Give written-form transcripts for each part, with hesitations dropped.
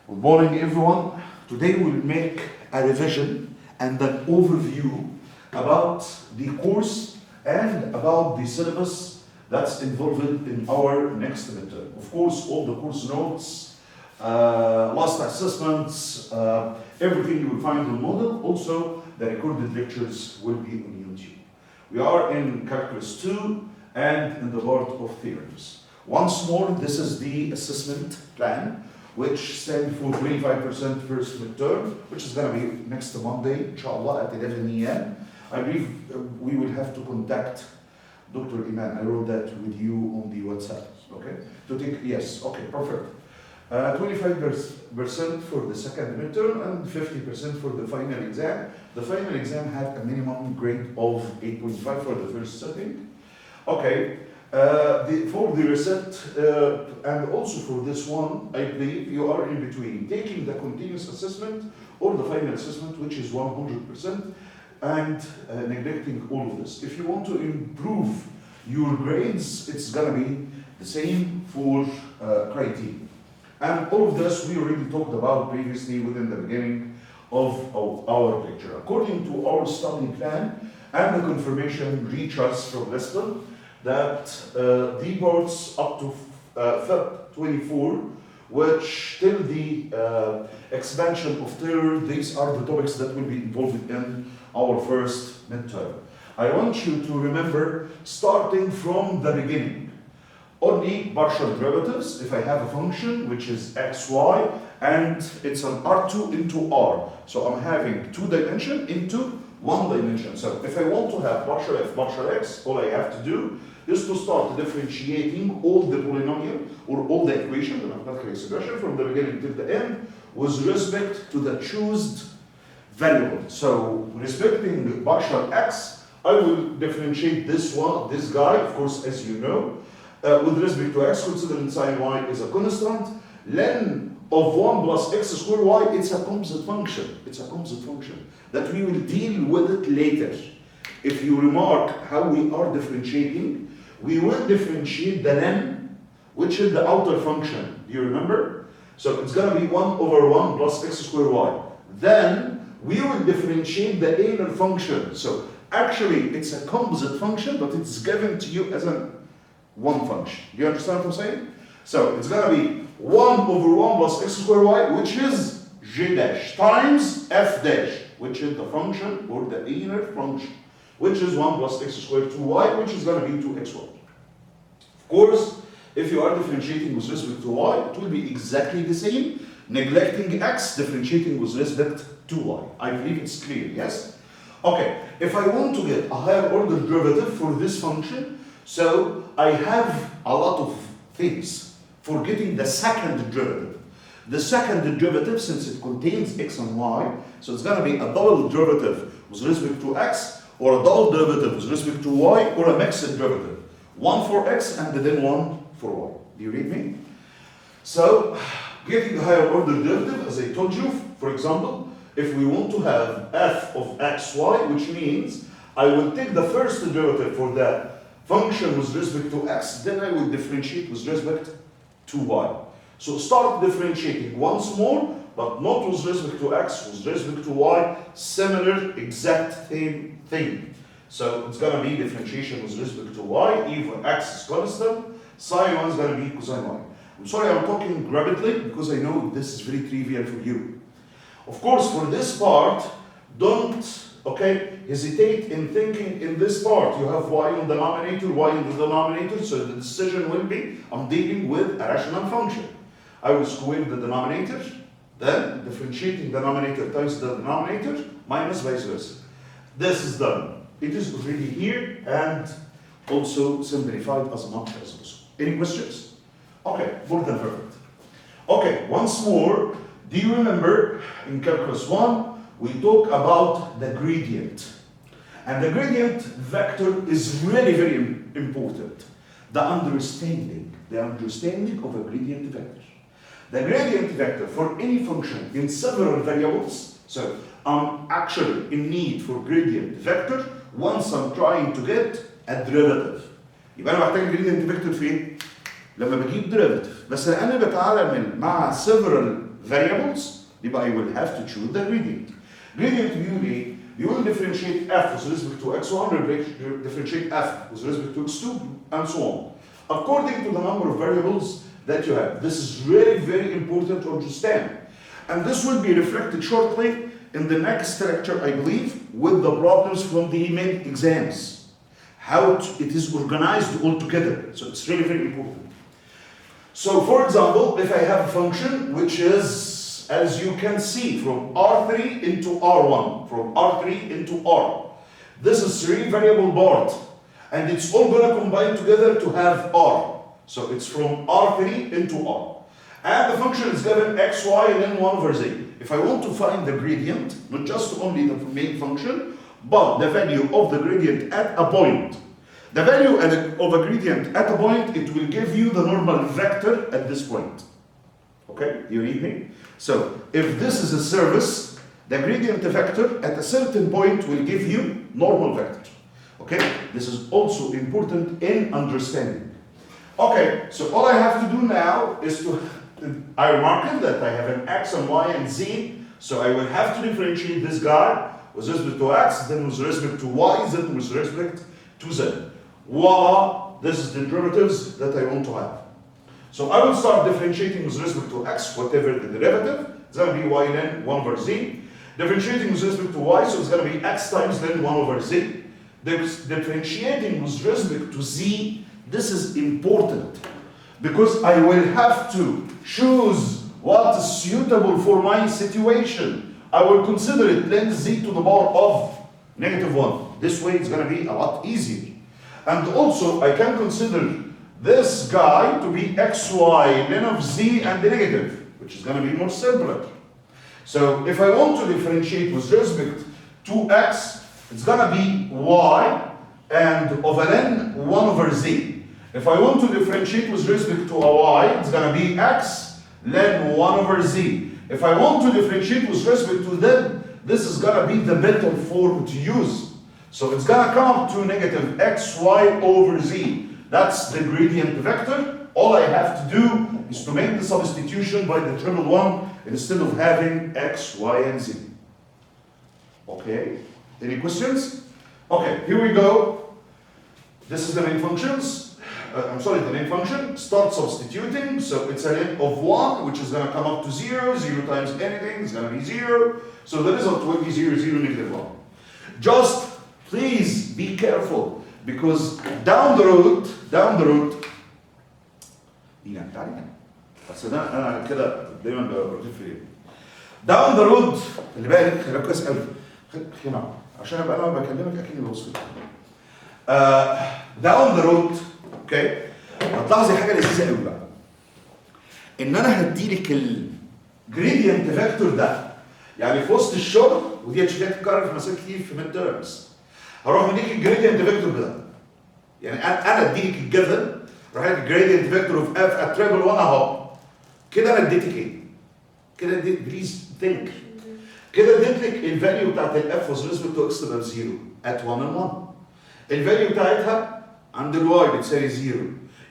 Good morning, everyone. Today we'll make a revision and an overview about the course and about the syllabus that's involved in our next midterm. Of course, all the course notes, last assessments, everything you will find on Moodle. Also, the recorded lectures will be on YouTube. We are in Calculus 2 and in the part of theorems. Once more, this is the assessment plan, which stands for 25% first midterm, which is going to be next Monday, inshallah, at 11 a.m. I believe we will have to contact Dr. Omar. I wrote that with you on the WhatsApp, okay? To take, yes, okay, perfect. 25% for the second midterm and 50% for the final exam. The final exam had a minimum grade of 8.5 for the first setting. Okay. For the reset and also for this one, I believe you are in between taking the continuous assessment or the final assessment, which is 100%, and neglecting all of this. If you want to improve your grades, it's gonna be the same for criteria. And all of this we already talked about previously within the beginning of our lecture. According to our study plan and the confirmation reach us from Lisbon, that the parts up to Feb 24, which till the expansion of terror, these are the topics that will be involved in our first midterm. I want you to remember, starting from the beginning, only partial derivatives, if I have a function which is x, y, and it's an R2 into R. So I'm having 2 dimension into 1 dimension. So if I want to have partial f, partial x, all I have to do is to start differentiating all the polynomial or all the equation, the mathematical expression from the beginning till the end with respect to the chosen variable. So respecting partial x, I will differentiate this one, this guy, of course, as you know, with respect to x, considering sine y is a constant. Len of 1 plus x squared y, it's a composite function. It's a composite function that we will deal with it later. If you remark how we are differentiating, we will differentiate the len, which is the outer function. Do you remember? So it's going to be 1 over 1 plus x squared y. Then we will differentiate the inner function. So actually it's a composite function, but it's given to you as a one function. Do you understand what I'm saying? So it's going to be 1 over 1 plus x squared y, which is g dash, times f dash, which is the function or the inner function, which is 1 plus x squared 2y, which is going to be 2xy. Of course, if you are differentiating with respect to y, it will be exactly the same, neglecting x, differentiating with respect to y. I believe it's clear, yes? Okay, if I want to get a higher order derivative for this function, so I have a lot of things for getting the second derivative. The second derivative, since it contains x and y, so it's going to be a double derivative with respect to x, or a double derivative with respect to y, or a mixed derivative. 1 for x and then 1 for y. Do you read me? So, getting a higher order derivative, as I told you, for example, if we want to have f of xy, which means I will take the first derivative for the function with respect to x, then I will differentiate with respect to y. So start differentiating once more, but not with respect to x, with respect to y, similar, exact same thing. So it's going to be differentiation with respect to y, if x is constant, sine 1 is going to be cosine y. I'm sorry I'm talking rapidly because I know this is very trivial for you. Of course, for this part, don't hesitate in thinking in this part. You have y in the denominator, y in the denominator, so the decision will be, I'm dealing with a rational function. I will square the denominator, then differentiating denominator times the denominator, minus vice versa. This is done. It is already here and also simplified as much as possible. Any questions? Okay, more than perfect. Okay, once more, do you remember in Calculus 1, we talk about the gradient. And the gradient vector is really very important. The understanding of a gradient vector. The gradient vector for any function in several variables, so I'm actually in need for gradient vector once I'm trying to get a derivative. يبقى أنا محتاج gradient vector فين؟ لما بجيب derivative. بس أنا بتعامل مع several variables يبقى I will have to choose the gradient. Gradient بيقول ايه؟ بيقول differentiate f with respect to x1, differentiate f with respect to x2, and so on. According to the number of variables that you have. This is really very important to understand. And this will be reflected shortly in the next lecture, I believe, with the problems from the mid exams. How it is organized all together. So it's really very important. So for example, if I have a function which is, as you can see, from R3 into R1, from R3 into R. This is 3 variable part, and it's all gonna combine together to have R. So it's from R3 into R. And the function is given x, y, and then 1 over z. If I want to find the gradient, not just only the main function, but the value of the gradient at a point. The value of a gradient at a point, it will give you the normal vector at this point. Okay, you read me? So, if this is a surface, the gradient vector at a certain point will give you normal vector. Okay, this is also important in understanding. Okay, so all I have to do now is to, I remarked that I have an x and y and z, so I will have to differentiate this guy with respect to x, then with respect to y, then with respect to z. Voila, this is the derivatives that I want to have. So I will start differentiating with respect to x, whatever the derivative, it's going to be y then 1 over z. Differentiating with respect to y, so it's going to be x times then 1 over z. Differentiating with respect to z, this is important because I will have to choose what is suitable for my situation. I will consider it length z to the power of -1. This way it's going to be a lot easier. And also I can consider this guy to be xy ln of z and the negative, which is going to be more simpler. So if I want to differentiate with respect to x, it's going to be y and over n 1 over z. If I want to differentiate with respect to a y, it's going to be x ln 1 over z. If I want to differentiate with respect to z, this is going to be the better form to use. So it's going to come up to negative xy over z. That's the gradient vector. All I have to do is to make the substitution by the triple one instead of having x, y, and z. Okay, any questions? Okay, here we go. This is the main functions. The main function. Start substituting. So it's a length of 1, which is going to come up to 0. 0 times anything is going to be 0. So the result will be 0, 0, negative 1. Just please be careful, because down the road down the road اللي بالك خليك كويس قوي هنا عشان ابقى انا بكلمك اكني بوصل down the road. اوكي، هتلاحظي حاجه لذيذه قوي بقى، ان انا هديلك الجريدينت فاكتور ده يعني في وسط الشغل، ودي هتشوفيها تتكرر في مسائل كتير في ميد تيرمز. هروح مديك الجريدينت فيكتور ده، يعني انا اديك الجذر، راح اديك الجريدينت فيكتور اوف اف ات تريبل 1 اهو. كده انا اديتك ايه؟ كده اديت بليز ثينك. كده اديت لك الفاليو بتاعت الاف وذ ريسبكت تو اكس تبقى بزيرو ات 1 and 1. الفاليو بتاعتها عند الواي بتساوي زيرو.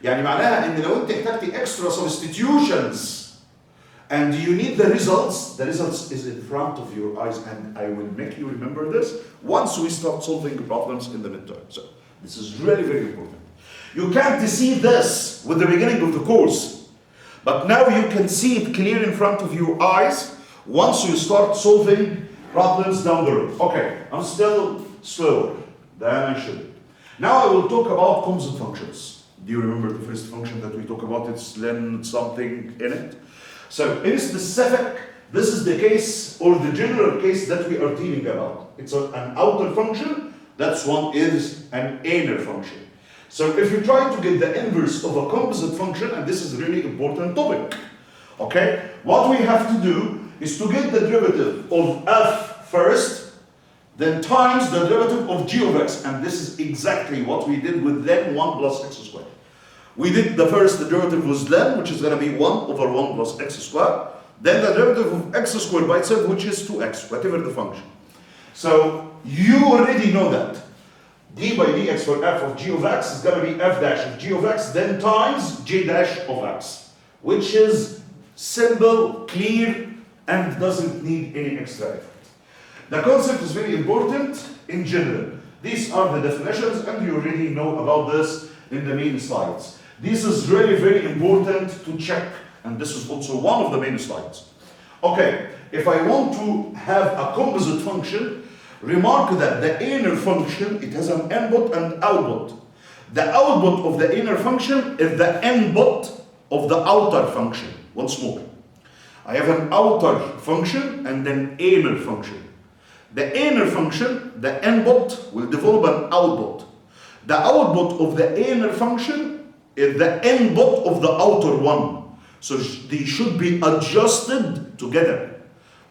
يعني معناها ان لو انت احتجتي اكسترا سبستيتيوشنز and you need the results is in front of your eyes, and I will make you remember this once we start solving problems in the midterm. So this is really very important. You can't see this with the beginning of the course, but now you can see it clear in front of your eyes once you start solving problems down the road. Okay, I'm still slower than I should. Now I will talk about composite functions. Do you remember the first function that we talk about? It's len something in it. So in specific, this is the case or the general case that we are dealing about. It's an outer function, that's one is an inner function. So if you try to get the inverse of a composite function, and this is a really important topic, okay? What we have to do is to get the derivative of f first, then times the derivative of g of x, and this is exactly what we did with len 1 plus x squared. We did the first derivative was len, which is going to be 1 over 1 plus x squared. Then the derivative of x squared by itself, which is 2x, whatever the function. So you already know that. d by dx for f of g of x is going to be f dash of g of x, then times j dash of x, which is simple, clear, and doesn't need any extra effort. The concept is very important in general. These are the definitions, and you already know about this in the main slides. This is really very important to check, and this is also one of the main slides. Okay, if I want to have a composite function, remark that the inner function, it has an input and output. The output of the inner function is the input of the outer function. Once more, I have an outer function and an inner function. The inner function, the input, will develop an output. The output of the inner function is the input of the outer one. So they should be adjusted together.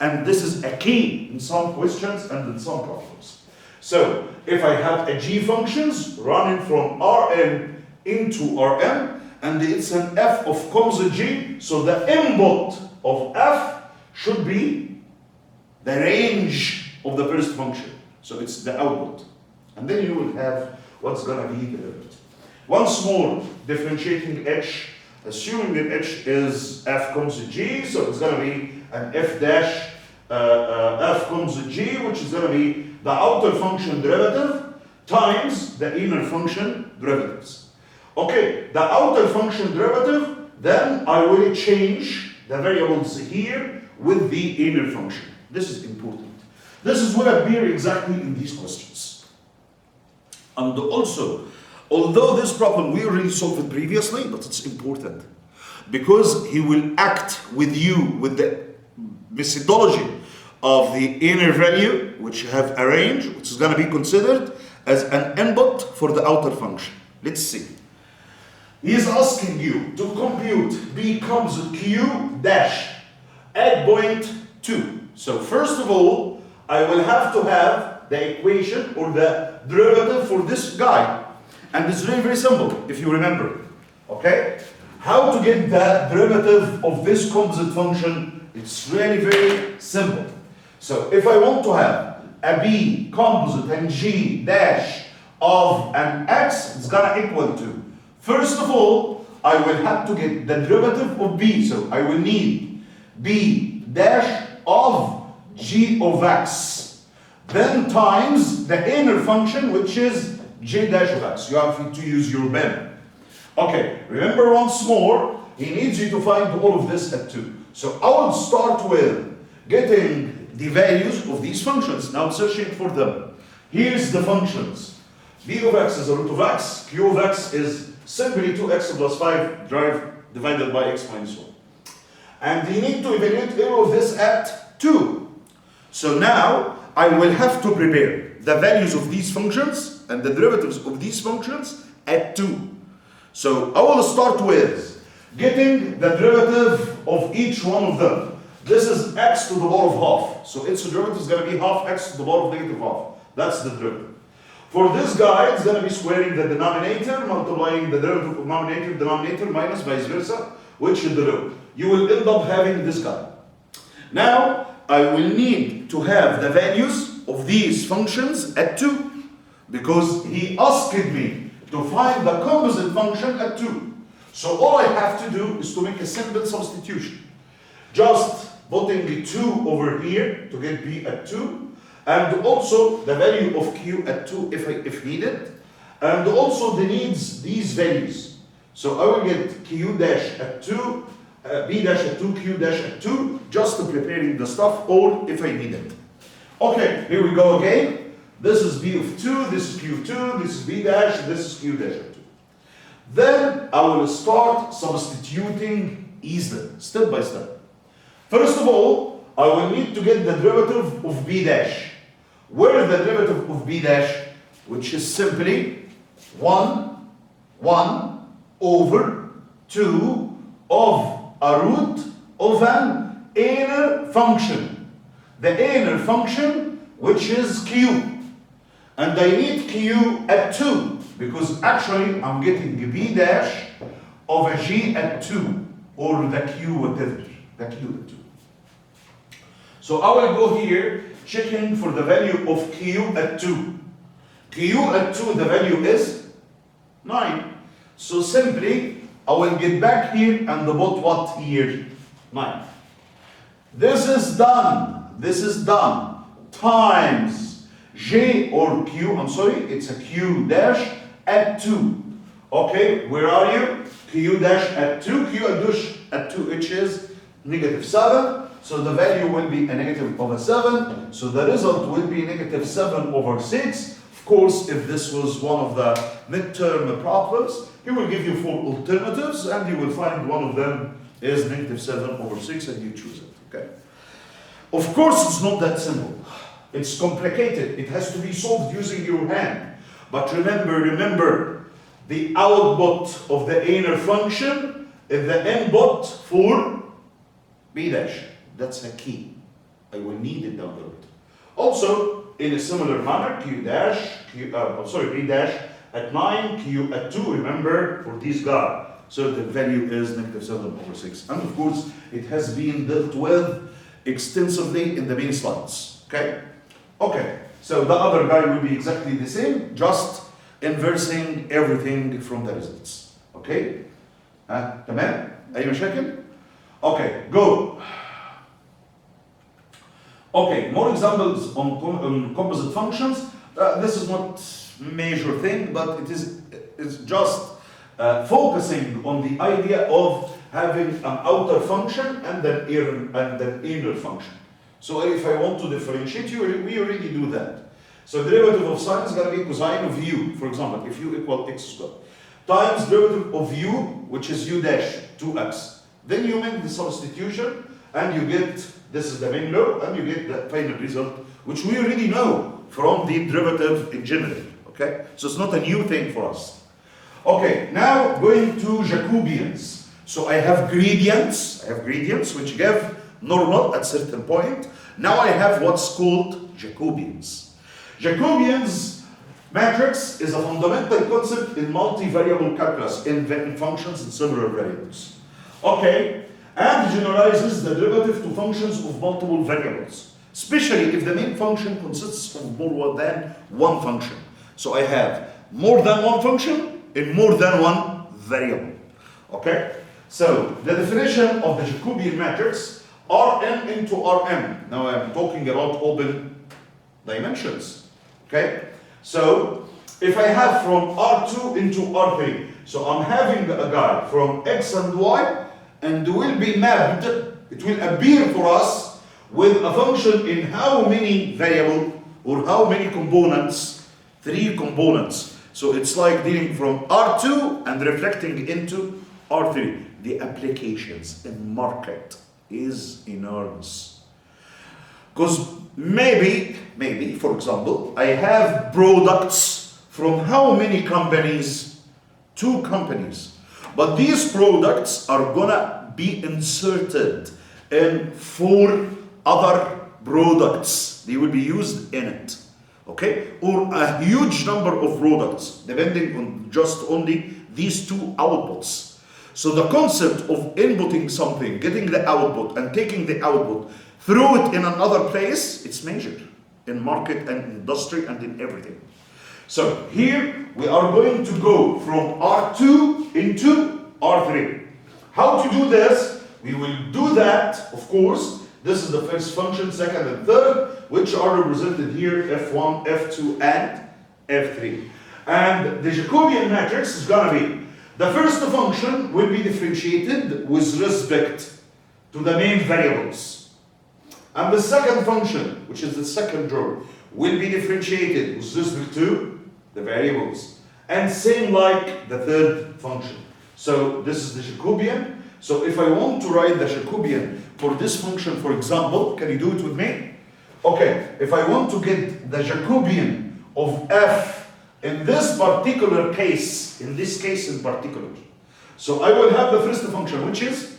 And this is a key in some questions and in some problems. So if I have a g functions running from Rn into Rm, and it's an f of composite g, so the input of f should be the range of the first function. So it's the output. And then you will have what's going to be the limit. Once more, differentiating h, assuming that h is f composite g, so it's going to be an f dash f composite g, which is going to be the outer function derivative times the inner function derivatives. Okay, the outer function derivative, then I will change the variables here with the inner function. This is important. This is what appears exactly in these questions. And also, although this problem we already solved it previously, but it's important because he will act with you with the methodology of the inner value, which have a range, which is going to be considered as an input for the outer function. Let's see. He is asking you to compute b composite q dash at point 2. So first of all, I will have to have the equation or the derivative for this guy. And it's very, very simple, if you remember. Okay? How to get the derivative of this composite function? It's really very simple. So if I want to have a b composite and g dash of an x, it's gonna equal to, first of all, I will have to get the derivative of b. So I will need b dash of g of x. Then times the inner function, which is g dash of x. You have to use your pen. Okay, remember once more, he needs you to find all of this at 2. So I will start with getting the values of these functions. Now I'm searching for them. Here's the functions. b of x is a root of x. q of x is simply 2x plus 5 divided by x minus 1. And you need to evaluate all of this at 2. So now I will have to prepare the values of these functions and the derivatives of these functions at 2. So I will start with getting the derivative of each one of them. This is x to the power of half. So its derivative is going to be half x to the power of negative half. That's the derivative. For this guy, it's going to be squaring the denominator, multiplying the derivative of denominator minus vice versa, which is the root. You will end up having this guy. Now, I will need to have the values of these functions at 2, because he asked me to find the composite function at 2. So all I have to do is to make a simple substitution. Just putting 2 over here to get b at 2, and also the value of q at 2 if needed, and also the needs these values. So I will get q dash at 2, b dash at 2, q dash at 2, just preparing the stuff, or if I need it. Okay, here we go again. This is b of 2, this is q2, this is b dash, this is q dash at 2. Then I will start substituting easily, step by step. First of all, I will need to get the derivative of b dash. Where is the derivative of b dash? Which is simply 1 over 2 of a root of an inner function. The inner function, which is q. And I need q at 2, because actually I'm getting b dash of a g at 2, or the q whatever, the q at 2. So I will go here, checking for the value of q at 2. q at 2, the value is 9. So simply, I will get back here and put what here? 9. This is done. This is done. Times J or Q, I'm sorry, it's a Q dash at 2. Okay, where are you? Q dash at 2, Q dash at 2, which is negative 7. So the value will be a negative over 7. So the result will be negative 7 over 6. Of course, if this was one of the midterm problems, he will give you 4 alternatives and you will find one of them is negative 7 over 6 and you choose it. Okay. Of course, it's not that simple. It's complicated. It has to be solved using your hand. But remember, the output of the inner function is the input for B dash. That's a key. I will need it down the road. Also, in a similar manner, B dash at 9, Q at 2, remember, for this guy. So the value is negative 7 over 6. And of course, it has been dealt with extensively in the main slides. Okay? Okay, so the other guy will be exactly the same, just inversing everything from the results. Okay? تمام؟ أي مشاكل؟ Okay, go. Okay, more examples on composite functions. This is not major thing, but it's just focusing on the idea of having an outer function and an inner function. So if I want to differentiate you, we already do that. So derivative of sine is going to be cosine of u, for example, if u equal x squared, times derivative of u, which is u dash, 2x. Then you make the substitution, and you get, this is the main law, and you get the final result, which we already know from the derivative in general. Okay? So it's not a new thing for us. Okay, now going to Jacobians. So I have gradients which give normal at certain point. Now I have what's called Jacobians. Jacobians matrix is a fundamental concept in multivariable calculus, in functions and several variables. Okay, and generalizes the derivative to functions of multiple variables, especially if the main function consists of more than one function. So I have more than one function in more than one variable. Okay, so the definition of the Jacobian matrix, Rm into Rm. Now I'm talking about open dimensions. Okay, so if I have from R2 into R3, so I'm having a guy from X and Y, and will be mapped, it will appear for us with a function in how many variable or how many components? 3 components. So it's like dealing from R2 and reflecting into R3. The applications in market is enormous. Because maybe, for example, I have products from how many companies? 2 companies. But these products are gonna be inserted in 4 other products. They will be used in it. Okay? Or a huge number of products, depending on just only these 2 outputs. So the concept of inputting something, getting the output, and taking the output, throw it in another place, it's major in market and industry and in everything. So here we are going to go from R2 into R3. How to do this? We will do that, of course. This is the first function, second and third, which are represented here, F1, F2, and F3. And the Jacobian matrix is going to be, the first function will be differentiated with respect to the main variables. And the second function, which is the second row, will be differentiated with respect to the variables. And same like the third function. So this is the Jacobian. So if I want to write the Jacobian for this function, for example, can you do it with me? Okay, if I want to get the Jacobian of f in this particular case, in this case in particular, so I will have the first function, which is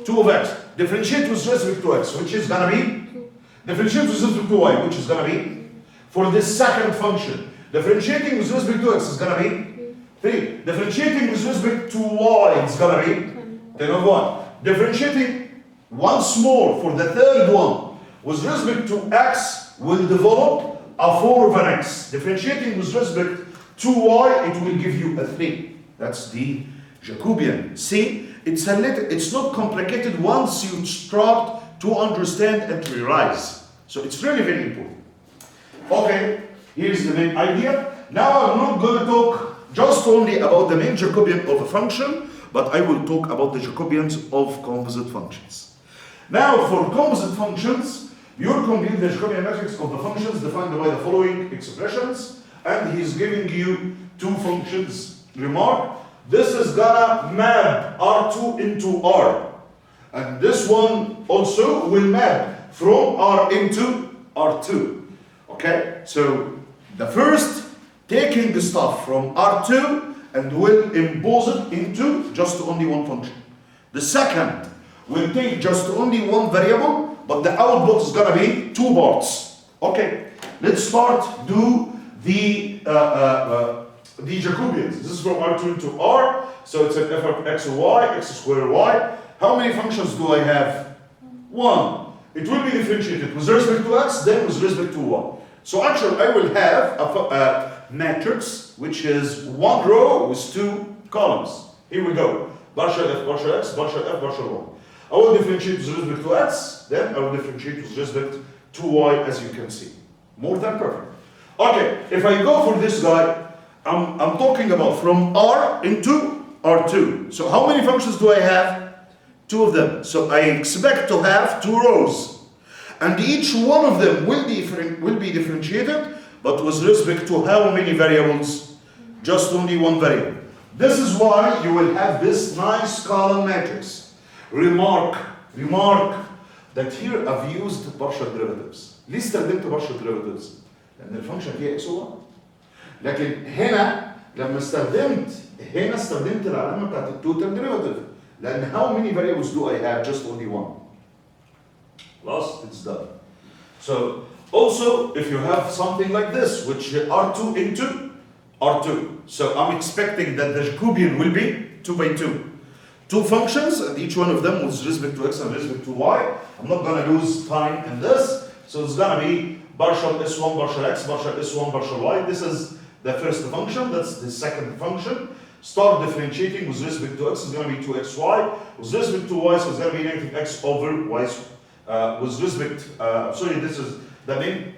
2 of x. Differentiate with respect to x, which is going to be? Differentiate with respect to y, which is going to be? For this second function, differentiating with respect to x is going to be 3. Differentiating with respect to y is going to be 10 over 1. Differentiating once more for the third one with respect to x will develop a 4 over x. Differentiating with respect to y, it will give you a 3. That's the Jacobian. See, it's not complicated once you start to understand and to realize. So it's really very important. Okay, here's the main idea. Now I'm not going to talk just only about the main Jacobian of a function, but I will talk about the Jacobians of composite functions. Now for composite functions, you compute the Jacobian matrix of the functions defined by the following expressions, and he's giving you two functions. Remark, this is gonna map R2 into R, and this one also will map from R into R2. Okay, so the first taking the stuff from R2 and will impose it into just only one function. The second will take just only one variable, but the output is gonna be two parts. Okay, let's start do the Jacobians. This is from R2 into R, so it's an f of x or y, x squared y. How many functions do I have? One. It will be differentiated with respect to x, then with respect to y. So actually I will have a matrix which is one row with two columns. Here we go. Partial f, partial x, partial f, partial y. I will differentiate with respect to x, then I will differentiate with respect to y, as you can see. More than perfect. Okay, if I go for this guy, I'm talking about from R into R2. So how many functions do I have? Two of them. So I expect to have two rows. And each one of them will be differentiated, but with respect to how many variables? Just only one variable. This is why you will have this nice column matrix. Remark that here I've used partial derivatives. ليه استخدمت partial derivatives؟ لأن الفانكشن فيها x و y. لكن هنا لما استخدمت العلامة بتاعت التوتال derivative. لأن how many variables do I have? Just only one. Plus, it's done. So also, if you have something like this, which R2 into R2. So I'm expecting that the Jacobian will be 2 by 2. Two functions, and each one of them with respect to x and respect to y. I'm not going to lose time in this. So it's going to be partial s1, partial x, partial s1, partial y. This is the first function. That's the second function. Start differentiating with respect to x is going to be 2xy. With respect to y, so it's going to be negative x over y. With respect, sorry, this is the main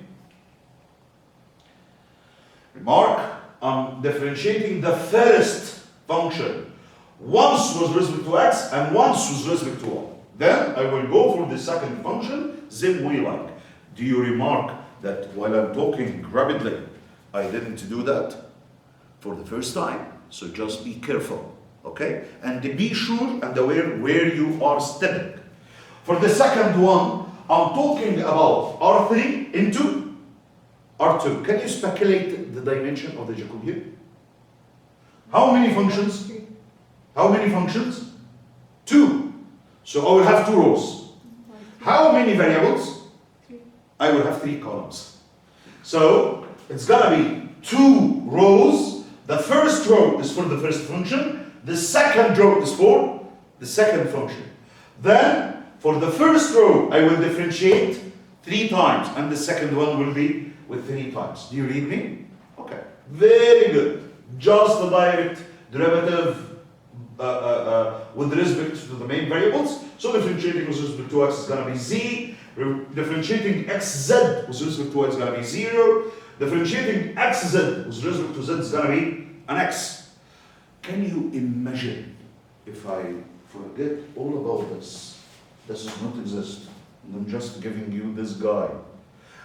remark. I'm differentiating the first function once with respect to x and once with respect to y. Then I will go for the second function, same way like. Do you remark that while I'm talking rapidly, I didn't do that for the first time? So just be careful, okay? And be sure and aware where you are stepping. For the second one, I'm talking about R3 into R2. Can you speculate the dimension of the Jacobian? How many functions? How many functions? 2. So I will have 2 rows. How many variables? I will have 3 columns. So it's gonna be 2 rows. The first row is for the first function. The second row is for the second function. Then for the first row, I will differentiate 3 times, and the second one will be with 3 times. Do you read me? Okay, very good. Just a direct derivative with respect to the main variables. So differentiating with respect to x is going to be z. Differentiating xz with respect to y is going to be 0. Differentiating xz with respect to z is going to be an x. Can you imagine if I forget all about this? This does not exist. And I'm just giving you this guy.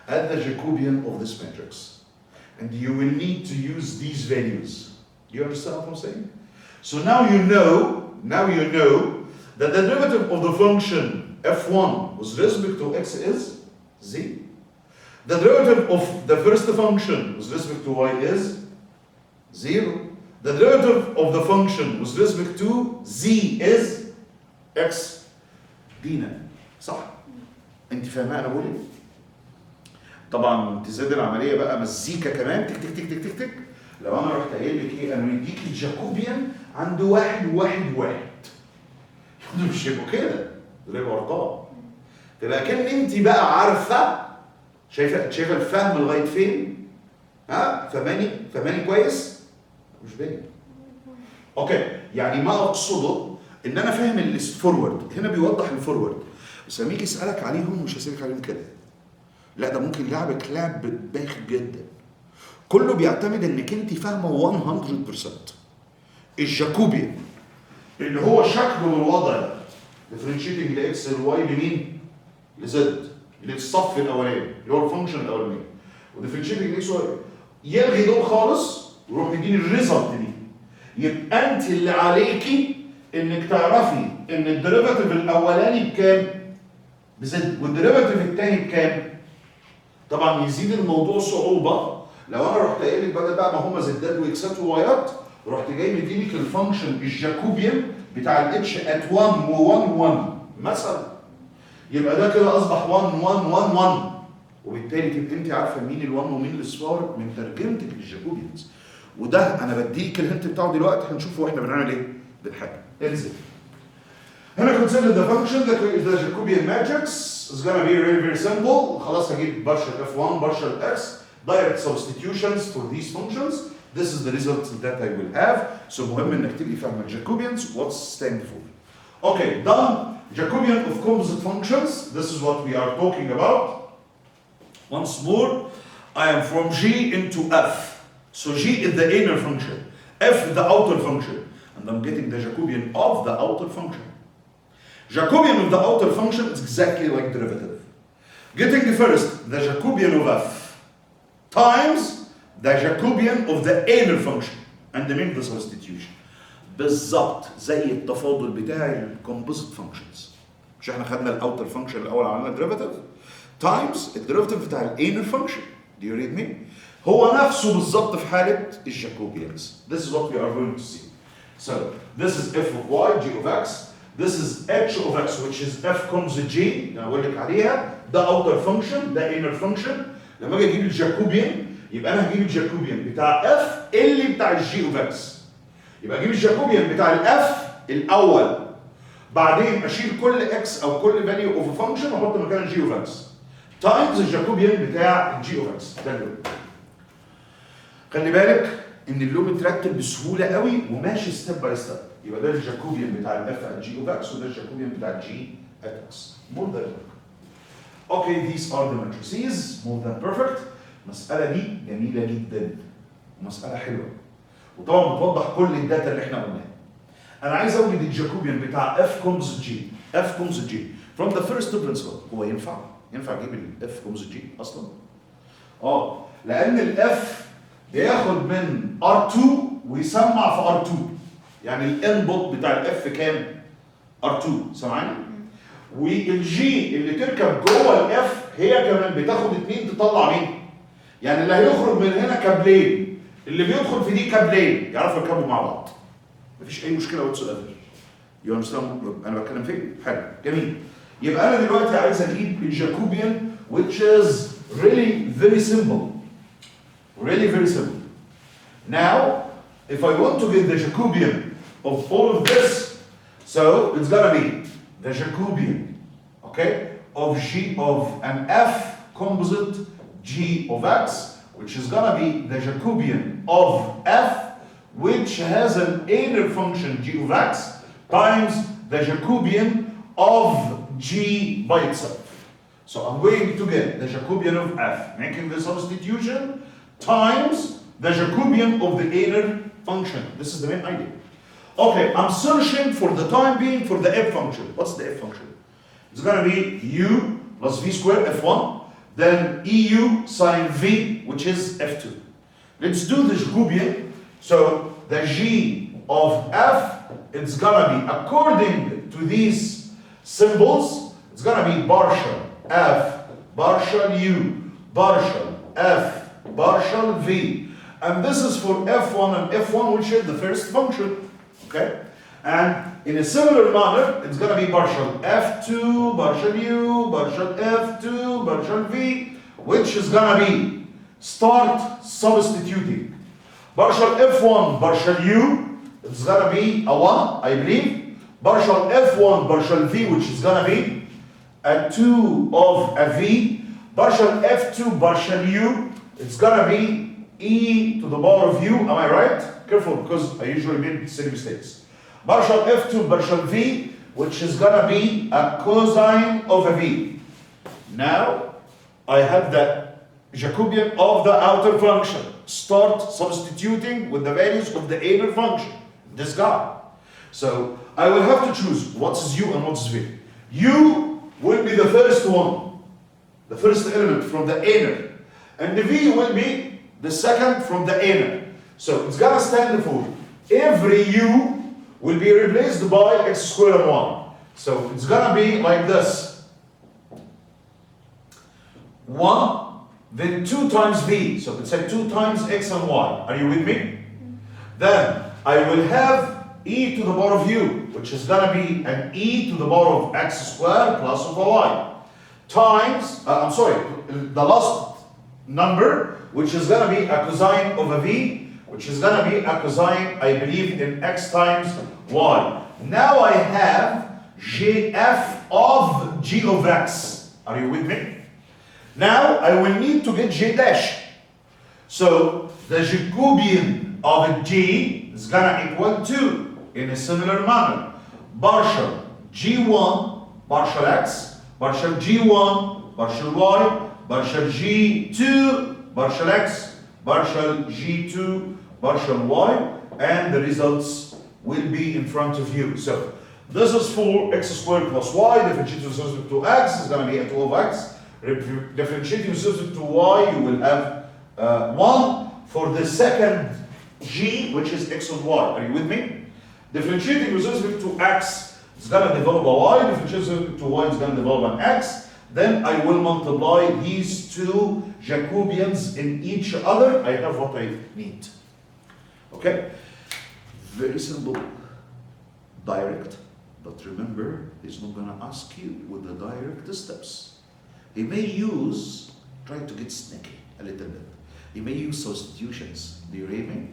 Add the Jacobian of this matrix. And you will need to use these values. Do you understand what I'm saying? So now you know that the derivative of the function f1 with respect to x is z. The derivative of the first function with respect to y is 0. The derivative of the function with respect to z is x. دينا صح؟ انت فاهمه انا بقول ايه؟ طبعا تزيد العمليه بقى مزيكا كمان تك تك تك تك تك تك. لو انا رحت قايل لك ايه؟ انا مديك الجاكوبيان عنده 1 1 1. مش هيبقوا كده، دول هيبقوا ارقام. تبقى كان انت بقى عارفه شايفه الفهم لغايه فين؟ ها؟ فهماني كويس؟ مش باين. اوكي، يعني ما اقصده ان انا فاهم الفورورد. هنا بيوضح الفورورد، بس لما يجي يسالك عليهم مش هيسالك عليهم كده، لا ده ممكن لعبك لعب باخر جدا. كله بيعتمد انك انت فاهمه 100%. الجاكوبيان اللي هو شكله والوضع ده differentiating الاكس الواي لمين؟ لزد، اللي الصف الاولاني اللي هو الفانكشن الاولاني، وديفرنشيتنج الاكس واي يلغي دول خالص ويروح مديني الريزلت دي. يبقى انت اللي عليكي انك تعرفي ان الديريفاتيف الاولاني بكام؟ بزد، والديريفاتيف الثاني بكام؟ طبعا يزيد الموضوع صعوبه لو انا رحت قايل لك بدل بقى ما هم زدات واكسات ووايات، رحت جاي مدينك الفانكشن الجاكوبيان بتاع الاتش ات 1 و1 1 مثلا، يبقى ده كده اصبح 1 1 1 1، وبالتالي تبقى انت عارفه مين ال1 ومين الاصفار من ترجمتك للجاكوبيانز. وده انا بديك الهنت بتاعه دلوقتي، هنشوفه واحنا بنعمل ايه بالحاجه. انزل هنا consider the function that the Jacobian matrix is gonna be really very simple. خلاص هجيب partial f1 partial x direct substitutions for these functions. This is the result that I will have. So مهم انك تبقي فاهمه الجاكوبيانز what's stand for. Okay, done. Jacobian of composite functions. This is what we are talking about. Once more, I am from G into F. So G is the inner function, F is the outer function, and I'm getting the Jacobian of the outer function. Jacobian of the outer function is exactly like derivative. Getting first the Jacobian of F times the Jacobian of the inner function and then the substitution. بالظبط زي التفاضل بتاع الكومبوزيت فانكشنز. مش احنا خدنا الاوتر فانكشن الاول عملنا ديريفاتيف تايمز الديريفاتيف بتاع الانر فانكشن. Do you read me؟ هو نفسه بالظبط في حاله الجاكوبيانز. This is what we are going to see. So this is f of y, g of x. This is h of x which is f composite g اللي انا بقول لك عليها. ده اوتر فانكشن ده انر فانكشن. لما اجي اجيب الجاكوبيان يبقى انا هجيب الجاكوبيان بتاع f اللي بتاع الجي اوف اكس. يبقى اجيب الجاكوبيان بتاع الاف الاول، بعدين اشيل كل اكس او كل فاليو اوف فانكشن واحط مكان الجي اوف اكس تايمز الجاكوبيان بتاع الجي اوف اكس. ده اللوب. خلي بالك ان اللوب مترتب بسهوله قوي وماشي ستيب باي ستيب. يبقى ده الجاكوبيان بتاع الاف ات جي اوف اكس وده الجاكوبيان بتاع الجي ات اكس. مور ذان اوكي these are the matrices more than perfect. المساله دي جميله جدا ومساله حلوه وطبعا بتوضح كل الداتا اللي احنا قلناها. انا عايز اوجد الجاكوبيان بتاع اف كومبوزيت جي. اف كومبوزيت جي from the first principle. هو ينفع اجيب الاف كومبوزيت جي اصلا؟ لان الاف بياخد من R2 ويسمع في R2. يعني الانبوت بتاع الاف كام؟ R2 سامعني؟ والجي اللي تركب جوه الاف هي كمان بتاخد 2 تطلع مين؟ يعني اللي هيخرج من هنا كابلين، اللي بيدخل في دي كابلين يعرفوا يركبوا مع بعض. مفيش اي مشكله واتسويفر. يو اندرستاند انا بتكلم فين؟ حلو جميل. يبقى انا دلوقتي عايز اجيب الجاكوبيان which is really very simple. Really very simple. Now if I want to get the Jacobian of all of this, so it's gonna be the Jacobian, okay, of G of an F composite G of X, which is gonna be the Jacobian of F, which has an inner function G of X, times the Jacobian of G by itself. So I'm going to get the Jacobian of F, making the substitution, times the Jacobian of the inner function. This is the main idea. Okay, I'm searching for the time being for the F function. What's the F function? It's gonna be U plus V squared F1, then EU sine V, which is F2. Let's do the Jacobian. So the G of F, it's gonna be, according to these symbols, it's gonna be partial F, partial U, partial F, partial V. And this is for F1 and F1, which is the first function, okay? And in a similar manner, it's gonna be partial F2, partial U, partial F2, partial V, which is gonna be start substituting. Partial F1, partial U, it's gonna be a 1, I believe. Partial F1, partial V, which is gonna be a 2 of a V. Partial F2, partial U, it's gonna be E to the power of U, am I right? Careful, because I usually make silly mistakes. partial f to partial v, which is gonna be a cosine of a v. Now, I have the Jacobian of the outer function. Start substituting with the values of the inner function, this guy. So, I will have to choose what's u and what's v. U will be the first one, the first element from the inner, and the v will be the second from the inner. So, it's gonna stand for every u will be replaced by x squared and 1. So, it's gonna be like this. 1, then 2 times v. So it's like 2 times x and y. Are you with me? Then I will have e to the power of u, which is going to be an e to the power of x squared plus of y, times, the last number, which is going to be a cosine of a v, which is going to be a cosine, I believe, in x times y. Now I have jf of g of x. Are you with me? Now I will need to get J dash. So the Jacobian of G is gonna equal to, in a similar manner, partial G1, partial X, partial G1, partial Y, partial G2, partial X, partial G2, partial Y, and the results will be in front of you. So this is for x squared plus y, differentiated with respect to x is gonna be a 2 of x. Differentiating with respect to y, you will have 1 for the second g, which is x of y. Are you with me? Differentiating with respect to x is going to develop a y. Differentiating with respect to y is going to develop an x. Then I will multiply these two Jacobians in each other. I have what I need. Okay? Very simple. Direct. But remember, he's not going to ask you with the direct steps. He may try to get sneaky a little bit. He may use substitutions. Do you read me?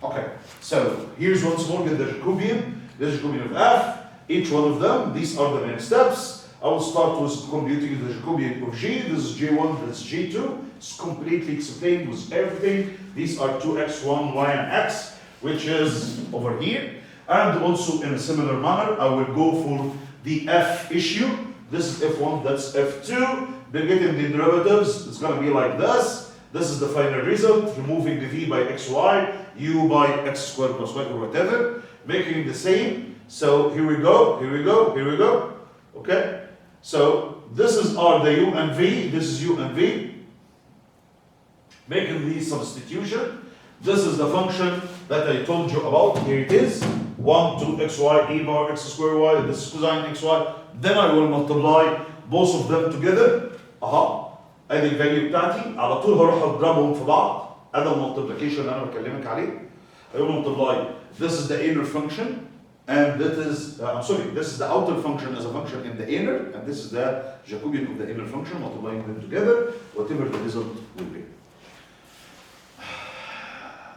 Okay, so here's once more get the Jacobian. The Jacobian of f. Each one of them, these are the main steps. I will start with computing the Jacobian of g. This is g1, this is g2. It's completely explained with everything. These are 2x1, y, and x, which is over here. And also in a similar manner, I will go for the f issue. This is f1, that's f2. They're getting the derivatives. It's going to be like this. This is the final result. Removing the v by xy, u by x squared plus y or whatever. Making the same. So here we go, here we go, here we go. Okay? So this are the u and v. This is u and v. Making the substitution. This is the function that I told you about. Here it is. 1 to xy e power x squared y. This is cosine xy. Then I will multiply both of them together. ادي الفاليو بتاعتي على طول هروح اضربهم في بعض. هذا المالتيبليكيشن اللي انا بكلمك عليه. I will multiply. This is the inner function, and that is this is the outer function as a function in the inner, and this is the Jacobian of the inner function. Multiplying them together, whatever the result will be.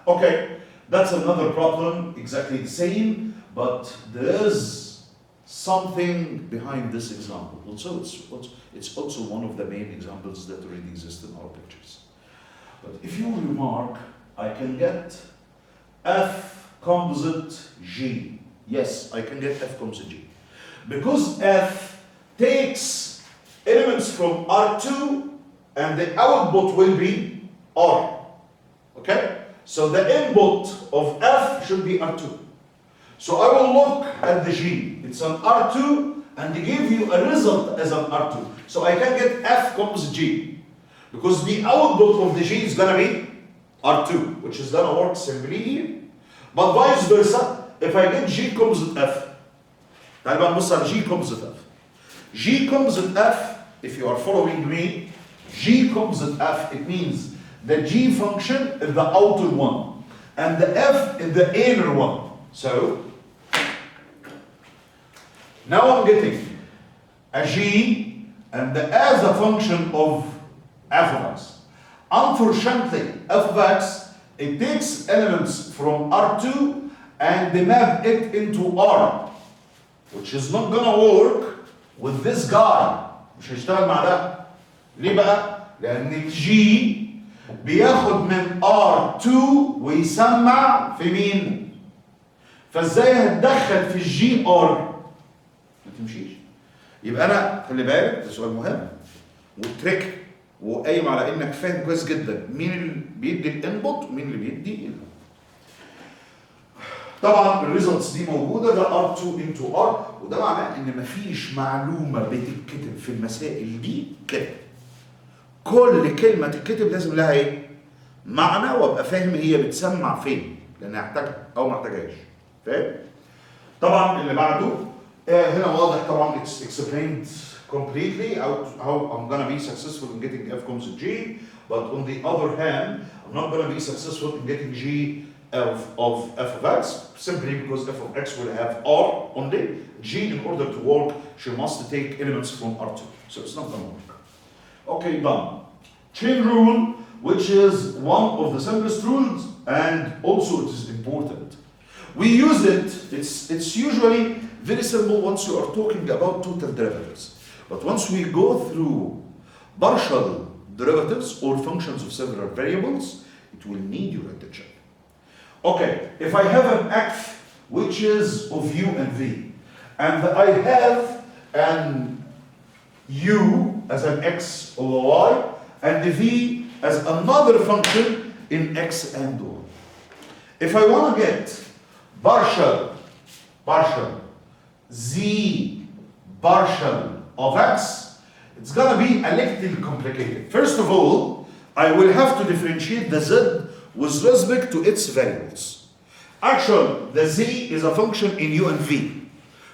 Okay, that's another problem, exactly the same, but there is something behind this example. Also, it's also one of the main examples that already exist in our pictures. But if you remark, I can get f composite g. Yes, I can get f composite g. Because f takes elements from R2 and the output will be R. Okay? So the input of f should be R2. So I will look at the g. It's an R2 and they give you a result as an R2. So I can get f composite g. Because the output of the g is going to be R2, which is going to work simply here. But vice versa, if I get g composite f, تعال بقى نبص على g composite f. G composite f, if you are following me, g composite f, it means the g function is the outer one, and the f is the inner one. So, now I'm getting a g, and as a function of f of x. Unfortunately, f of x, it takes elements from R2 and they map it into R, which is not gonna work with this guy. مش هيشتغل مع ده. ليه بقى؟ لأن الجي بياخد من R2 ويسمع في مين؟ فازاي هتدخل في الجي ار؟ ما تمشيش. يبقى انا خلي بالك ده سؤال مهم وتريك وقايم على انك فاهم كويس جدا مين اللي بيدي الانبوت ومين اللي بيدي الانبوت. طبعا الريزلتس دي موجوده، ده R2 into R، وده معناه ان مفيش معلومه بتتكتب في المسائل دي كده. كل كلمه تتكتب لازم لها ايه؟ معنى، وابقى فاهم هي بتسمع فين، لان هحتاجها او ما احتاجهاش. فاهم؟ طبعا اللي بعده هنا واضح طبعا it's explained completely how I'm gonna be successful in getting f comes G, but on the other hand I'm not gonna be successful in getting G of f of x simply because f of x will have R only. G in order to work she must take elements from R2, so it's not gonna work. Okay, done. Chain rule, which is one of the simplest rules and also it is important. We use it, it's usually very simple once you are talking about total derivatives. But once we go through partial derivatives or functions of several variables, it will need your attention. Okay, if I have an x which is of u and v, and I have an u as an x over y, and the v as another function in x and y. If I want to get partial z partial of x, it's gonna be a little complicated. First of all, I will have to differentiate the z with respect to its variables. Actually, the z is a function in u and v.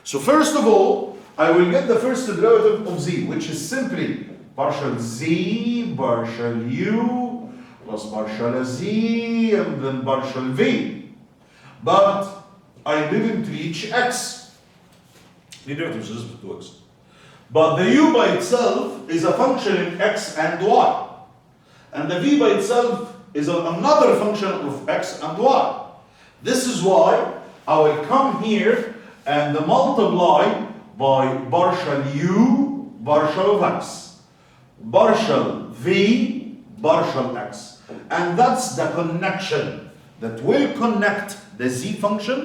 So first of all, I will get the first derivative of z, which is simply partial z partial u plus partial z and then partial v. But I didn't reach x. The derivative is respect to x. But the u by itself is a function in x and y. And the v by itself is another function of x and y. This is why I will come here and multiply by partial u partial of x, partial v partial x. And that's the connection that will connect the z function